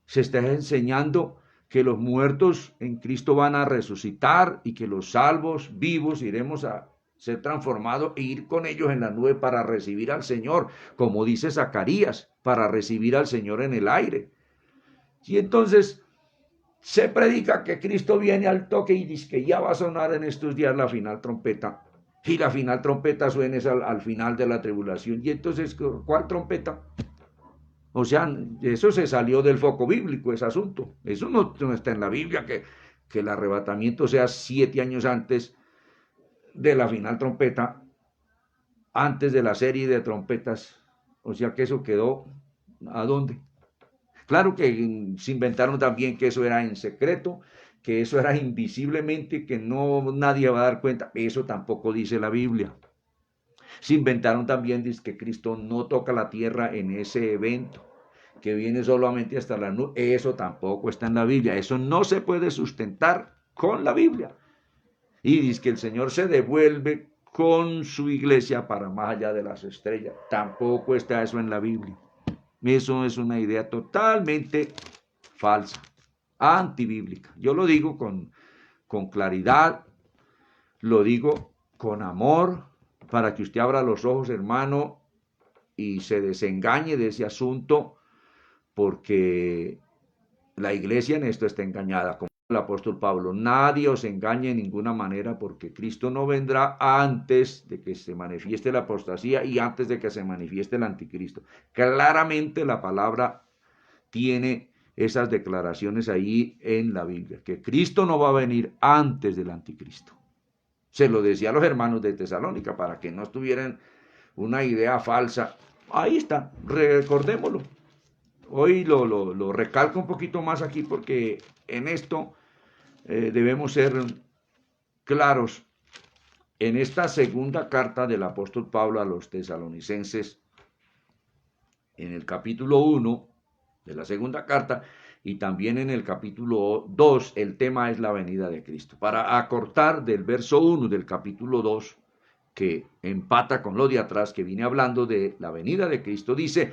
Se está enseñando que los muertos en Cristo van a resucitar y que los salvos vivos iremos a ser transformados e ir con ellos en la nube para recibir al Señor, como dice Zacarías, para recibir al Señor en el aire. Y entonces se predica que Cristo viene al toque y dice que ya va a sonar en estos días la final trompeta. Y la final trompeta suena al final de la tribulación. Y entonces, ¿cuál trompeta? O sea, eso se salió del foco bíblico, ese asunto. Eso no está en la Biblia, que el arrebatamiento sea 7 años antes de la final trompeta, antes de la serie de trompetas. O sea que eso quedó, ¿a dónde? Claro que se inventaron también que eso era en secreto, que eso era invisiblemente, que nadie va a dar cuenta. Eso tampoco dice la Biblia. Se inventaron también que Cristo no toca la tierra en ese evento, que viene solamente hasta la nube. Eso tampoco está en la Biblia. Eso no se puede sustentar con la Biblia. Y dice que el Señor se devuelve con su iglesia para más allá de las estrellas. Tampoco está eso en la Biblia. Eso es una idea totalmente falsa, antibíblica. Yo lo digo con claridad, lo digo con amor, para que usted abra los ojos, hermano, y se desengañe de ese asunto, porque la iglesia en esto está engañada, como el apóstol Pablo. Nadie os engañe en ninguna manera, porque Cristo no vendrá antes de que se manifieste la apostasía y antes de que se manifieste el anticristo. Claramente la palabra tiene esas declaraciones ahí en la Biblia, que Cristo no va a venir antes del anticristo. Se lo decía a los hermanos de Tesalónica para que no tuvieran una idea falsa. Ahí está, recordémoslo. Hoy lo recalco un poquito más aquí porque en esto debemos ser claros. En esta segunda carta del apóstol Pablo a los tesalonicenses, en el capítulo 1 de la segunda carta y también en el capítulo 2, el tema es la venida de Cristo. Para acortar del verso 1 del capítulo 2, que empata con lo de atrás, que viene hablando de la venida de Cristo, dice: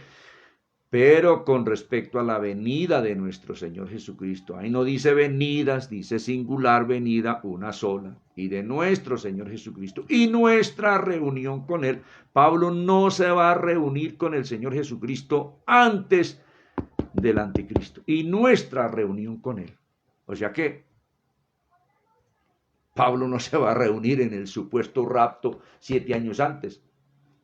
pero con respecto a la venida de nuestro Señor Jesucristo, ahí no dice venidas, dice singular venida, una sola, y de nuestro Señor Jesucristo y nuestra reunión con Él. Pablo no se va a reunir con el Señor Jesucristo antes del anticristo y nuestra reunión con Él. O sea que Pablo no se va a reunir en el supuesto rapto 7 años antes.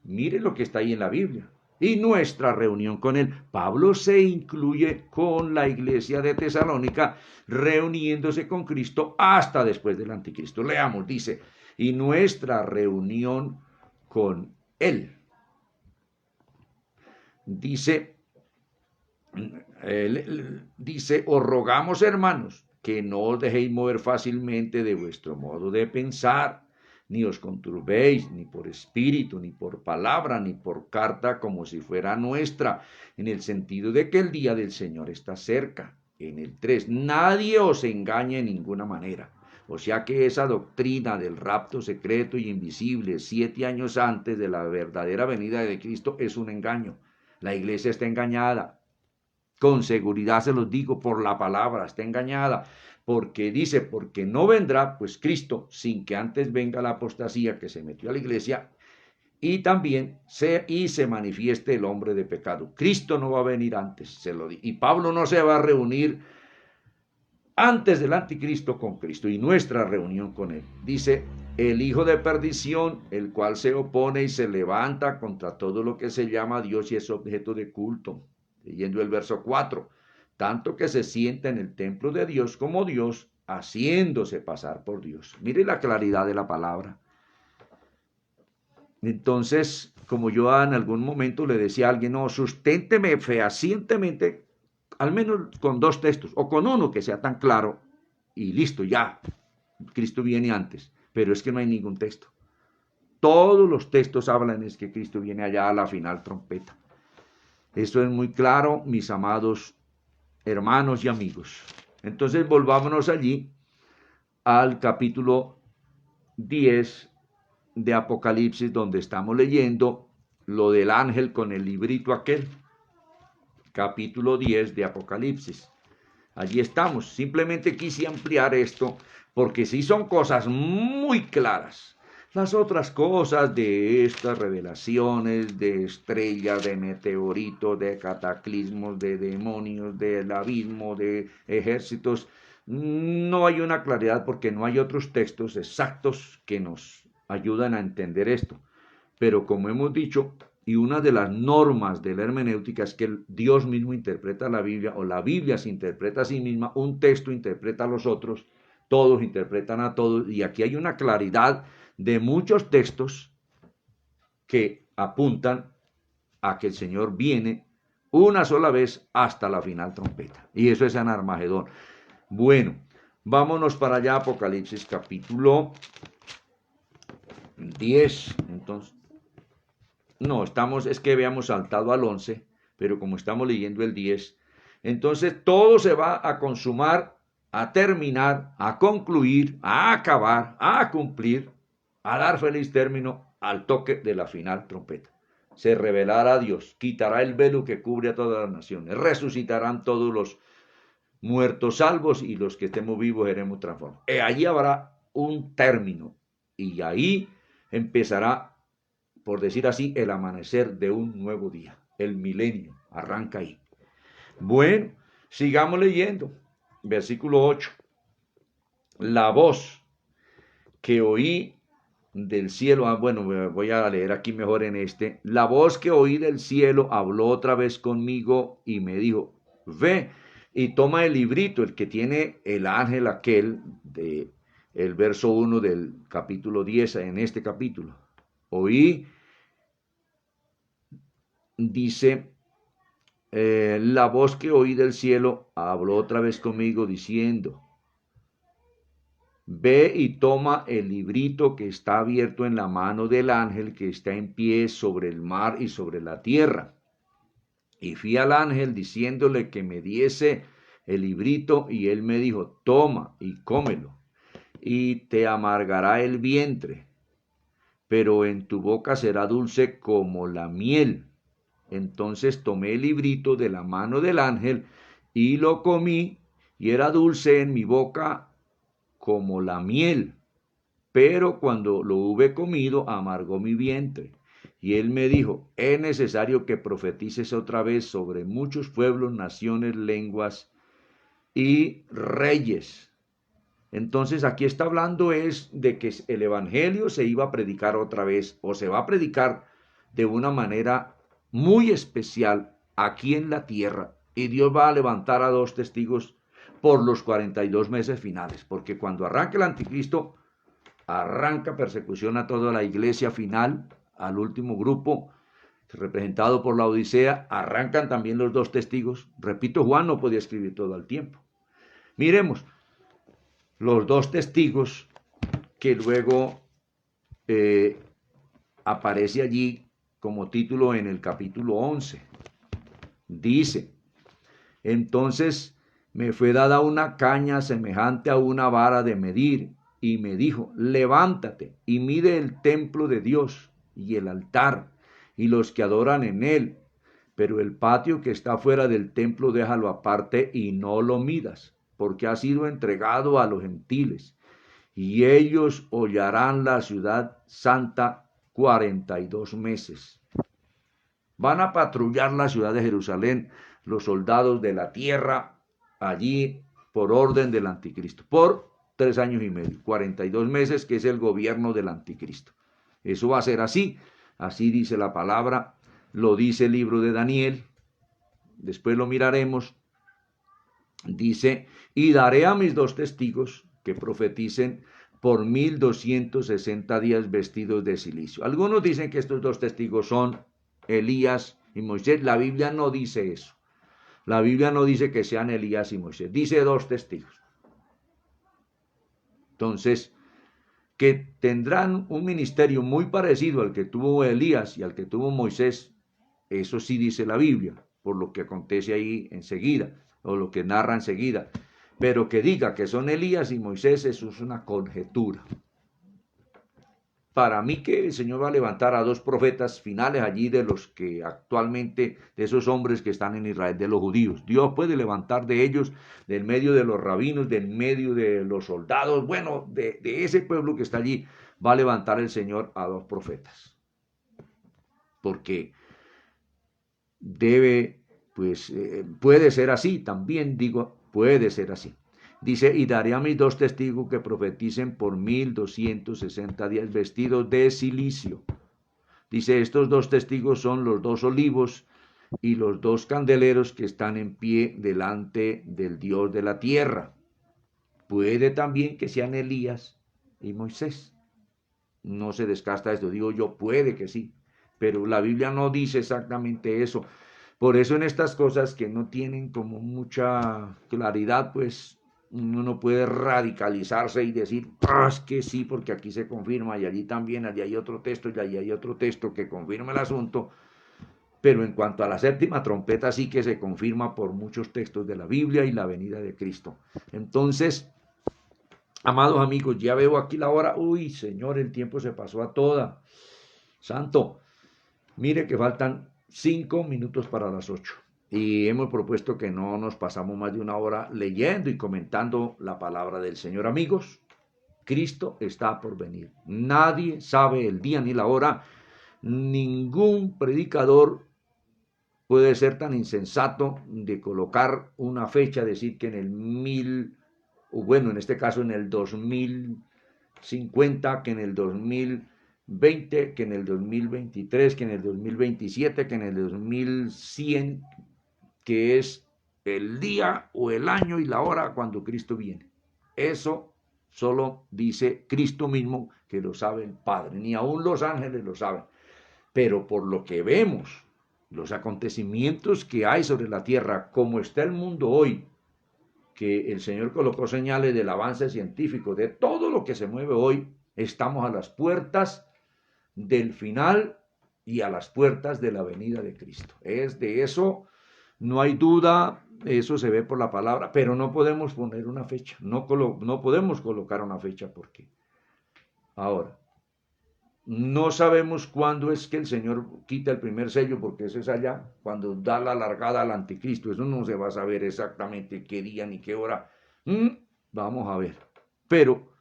Mire lo que está ahí en la Biblia. Y nuestra reunión con Él. Pablo se incluye con la iglesia de Tesalónica, reuniéndose con Cristo hasta después del anticristo. Leamos, dice, y nuestra reunión con Él. Dice, os rogamos, hermanos, que no os dejéis mover fácilmente de vuestro modo de pensar, ni os conturbéis, ni por espíritu, ni por palabra, ni por carta, como si fuera nuestra, en el sentido de que el día del Señor está cerca. En el 3, nadie os engañe en ninguna manera. O sea que esa doctrina del rapto secreto y invisible 7 años antes de la verdadera venida de Cristo es un engaño. La iglesia está engañada. Con seguridad se los digo, por la palabra, está engañada. Porque dice, porque no vendrá pues Cristo sin que antes venga la apostasía que se metió a la iglesia y también se manifieste el hombre de pecado. Cristo no va a venir antes, se lo digo. Y Pablo no se va a reunir antes del anticristo con Cristo y nuestra reunión con Él. Dice, el hijo de perdición, el cual se opone y se levanta contra todo lo que se llama Dios y es objeto de culto. Leyendo el verso 4, tanto que se sienta en el templo de Dios como Dios, haciéndose pasar por Dios. Mire la claridad de la palabra. Entonces, como yo en algún momento le decía a alguien, no, susténteme fehacientemente, al menos con 2 textos, o con uno que sea tan claro, y listo, ya, Cristo viene antes, pero es que no hay ningún texto. Todos los textos hablan es que Cristo viene allá a la final trompeta. Esto es muy claro, mis amados hermanos y amigos. Entonces volvámonos allí al capítulo 10 de Apocalipsis, donde estamos leyendo lo del ángel con el librito aquel. Capítulo 10 de Apocalipsis. Allí estamos. Simplemente quise ampliar esto porque sí son cosas muy claras. Las otras cosas de estas revelaciones de estrellas, de meteoritos, de cataclismos, de demonios, del abismo, de ejércitos, no hay una claridad porque no hay otros textos exactos que nos ayudan a entender esto. Pero como hemos dicho, y una de las normas de la hermenéutica es que Dios mismo interpreta la Biblia, o la Biblia se interpreta a sí misma, un texto interpreta a los otros, todos interpretan a todos, y aquí hay una claridad de muchos textos que apuntan a que el Señor viene una sola vez hasta la final trompeta. Y eso es en Armagedón. Bueno, vámonos para allá, Apocalipsis capítulo 10. Entonces, no, es que habíamos saltado al 11, pero como estamos leyendo el 10, entonces todo se va a consumar, a terminar, a concluir, a acabar, a cumplir, a dar feliz término al toque de la final trompeta. se revelará a Dios, quitará el velo que cubre a todas las naciones, resucitarán todos los muertos salvos y los que estemos vivos seremos transformados. Allí habrá un término y ahí empezará, por decir así, el amanecer de un nuevo día. El milenio arranca ahí. Bueno, sigamos leyendo. Versículo 8. La voz que oí del cielo, bueno, voy a leer aquí mejor en este. La voz que oí del cielo habló otra vez conmigo y me dijo, ve y toma el librito, el que tiene el ángel aquel, de el verso 1 del capítulo 10, en este capítulo. Oí, dice, la voz que oí del cielo habló otra vez conmigo diciendo, ve y toma el librito que está abierto en la mano del ángel que está en pie sobre el mar y sobre la tierra. Y fui al ángel diciéndole que me diese el librito y él me dijo, toma y cómelo y te amargará el vientre, pero en tu boca será dulce como la miel. Entonces tomé el librito de la mano del ángel y lo comí y era dulce en mi boca como la miel, pero cuando lo hube comido amargó mi vientre. Y él me dijo, es necesario que profetices otra vez sobre muchos pueblos, naciones, lenguas y reyes. Entonces aquí está hablando es de que el evangelio se iba a predicar otra vez, o se va a predicar de una manera muy especial aquí en la tierra, y Dios va a levantar a 2 testigos por los 42 meses finales, porque cuando arranque el anticristo, arranca persecución a toda la iglesia final, al último grupo, representado por la Odisea, arrancan también los 2 testigos. Repito, Juan no podía escribir todo el tiempo. Miremos los 2 testigos que luego aparece allí como título en el capítulo 11. Dice, entonces me fue dada una caña semejante a una vara de medir, y me dijo, levántate y mide el templo de Dios y el altar y los que adoran en él, pero el patio que está fuera del templo déjalo aparte y no lo midas, porque ha sido entregado a los gentiles, y ellos hollarán la ciudad santa 42 meses. Van a patrullar la ciudad de Jerusalén los soldados de la tierra allí por orden del anticristo, por 3 años y medio, 42 meses, que es el gobierno del anticristo. Eso va a ser así, así dice la palabra, lo dice el libro de Daniel, después lo miraremos. Dice, y daré a mis 2 testigos que profeticen por 1260 días vestidos de cilicio. Algunos dicen que estos 2 testigos son Elías y Moisés. La Biblia no dice eso. La Biblia no dice que sean Elías y Moisés. Dice 2 testigos. Entonces, que tendrán un ministerio muy parecido al que tuvo Elías y al que tuvo Moisés, eso sí dice la Biblia, por lo que acontece ahí enseguida, o lo que narra enseguida. Pero que diga que son Elías y Moisés, eso es una conjetura. Para mí que el Señor va a levantar a 2 profetas finales allí de los que actualmente, de esos hombres que están en Israel, de los judíos. Dios puede levantar de ellos, del medio de los rabinos, del medio de los soldados, bueno, de ese pueblo que está allí, va a levantar el Señor a 2 profetas. Porque debe, pues, puede ser así, también digo, puede ser así. Dice, y daré a mis 2 testigos que profeticen por 1260 días vestidos de cilicio. Dice, estos 2 testigos son los 2 olivos y los 2 candeleros que están en pie delante del Dios de la tierra. Puede también que sean Elías y Moisés. No se descarta esto, digo yo, puede que sí, pero la Biblia no dice exactamente eso. Por eso en estas cosas que no tienen como mucha claridad, pues uno no puede radicalizarse y decir, es que sí, porque aquí se confirma y allí también, allí hay otro texto y allí hay otro texto que confirma el asunto. Pero en cuanto a la 7ª trompeta, sí que se confirma por muchos textos de la Biblia y la venida de Cristo. Entonces, amados amigos, ya veo aquí la hora. Uy, Señor, el tiempo se pasó a toda. Santo. Mire que faltan 5 minutos para las 8 y hemos propuesto que no nos pasamos más de una hora leyendo y comentando la palabra del Señor. Amigos, Cristo está por venir. Nadie sabe el día ni la hora. Ningún predicador puede ser tan insensato de colocar una fecha, decir que en el 1000, o bueno, en este caso en el 2050, que en el 2020, que en el 2023, que en el 2027, que en el 2100, que es el día o el año y la hora cuando Cristo viene. Eso solo dice Cristo mismo, que lo sabe el Padre, ni aún los ángeles lo saben. Pero por lo que vemos, los acontecimientos que hay sobre la tierra, como está el mundo hoy, que el Señor colocó señales del avance científico, de todo lo que se mueve hoy, estamos a las puertas del final y a las puertas de la venida de Cristo. Es de eso, no hay duda, eso se ve por la palabra, pero no podemos poner una fecha, no podemos colocar una fecha porque ahora no sabemos cuándo es que el Señor quita el primer sello, porque eso es allá, cuando da la largada al anticristo. Eso no se va a saber exactamente qué día ni qué hora. Vamos a ver. Pero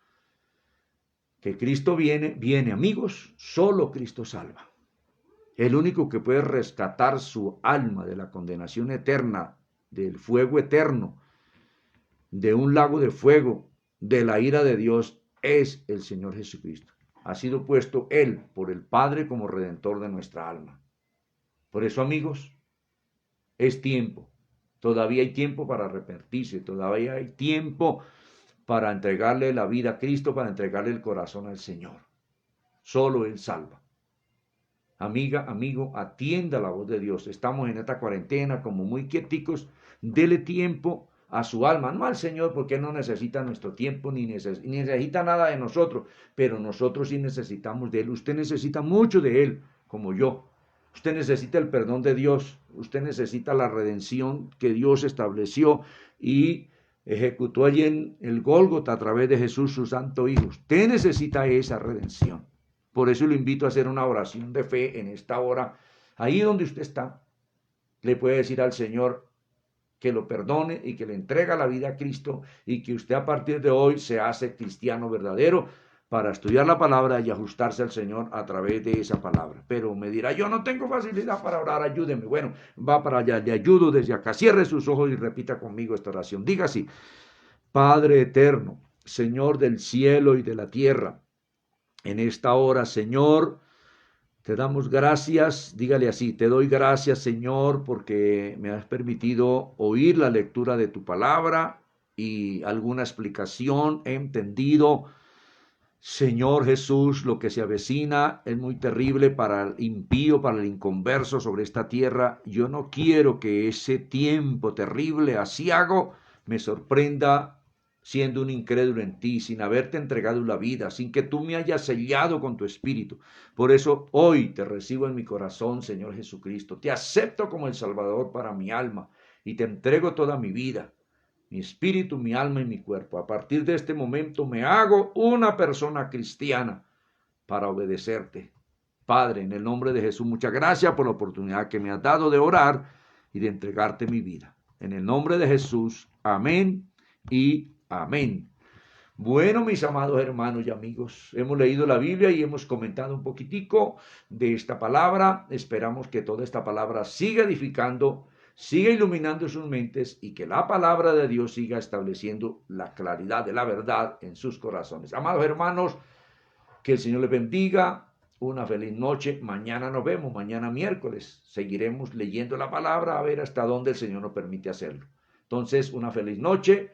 que Cristo viene, viene, amigos, solo Cristo salva. El único que puede rescatar su alma de la condenación eterna, del fuego eterno, de un lago de fuego, de la ira de Dios, es el Señor Jesucristo. Ha sido puesto Él por el Padre como redentor de nuestra alma. Por eso, amigos, es tiempo. Todavía hay tiempo para arrepentirse, todavía hay tiempo para entregarle la vida a Cristo, para entregarle el corazón al Señor. Solo Él salva. Amiga, amigo, atienda la voz de Dios. Estamos en esta cuarentena como muy quieticos. Dele tiempo a su alma, no al Señor, porque no necesita nuestro tiempo ni necesita nada de nosotros, pero nosotros sí necesitamos de Él. Usted necesita mucho de Él, como yo. Usted necesita el perdón de Dios, usted necesita la redención que Dios estableció y ejecutó allí en el Gólgota a través de Jesús, su santo Hijo. Usted necesita esa redención. Por eso lo invito a hacer una oración de fe en esta hora. Ahí donde usted está, le puede decir al Señor que lo perdone y que le entrega la vida a Cristo y que usted a partir de hoy se hace cristiano verdadero para estudiar la palabra y ajustarse al Señor a través de esa palabra. Pero me dirá, yo no tengo facilidad para orar, ayúdeme. Bueno, va para allá, le ayudo desde acá. Cierre sus ojos y repita conmigo esta oración. Diga así: Padre eterno, Señor del cielo y de la tierra, en esta hora, Señor, te damos gracias, dígale así: te doy gracias, Señor, porque me has permitido oír la lectura de tu palabra y alguna explicación he entendido. Señor Jesús, lo que se avecina es muy terrible para el impío, para el inconverso sobre esta tierra. Yo no quiero que ese tiempo terrible, aciago, me sorprenda siendo un incrédulo en ti, sin haberte entregado la vida, sin que tú me hayas sellado con tu espíritu. Por eso hoy te recibo en mi corazón, Señor Jesucristo. Te acepto como el Salvador para mi alma y te entrego toda mi vida, mi espíritu, mi alma y mi cuerpo. A partir de este momento me hago una persona cristiana para obedecerte. Padre, en el nombre de Jesús, muchas gracias por la oportunidad que me has dado de orar y de entregarte mi vida. En el nombre de Jesús, amén y amén. Bueno, mis amados hermanos y amigos, hemos leído la Biblia y hemos comentado un poquitico de esta palabra. Esperamos que toda esta palabra siga edificando, siga iluminando sus mentes y que la palabra de Dios siga estableciendo la claridad de la verdad en sus corazones. Amados hermanos, que el Señor les bendiga. Una feliz noche. Mañana nos vemos, mañana miércoles. Seguiremos leyendo la palabra a ver hasta dónde el Señor nos permite hacerlo. Entonces, una feliz noche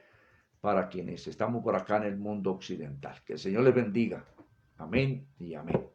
para quienes estamos por acá en el mundo occidental. Que el Señor les bendiga. Amén y amén.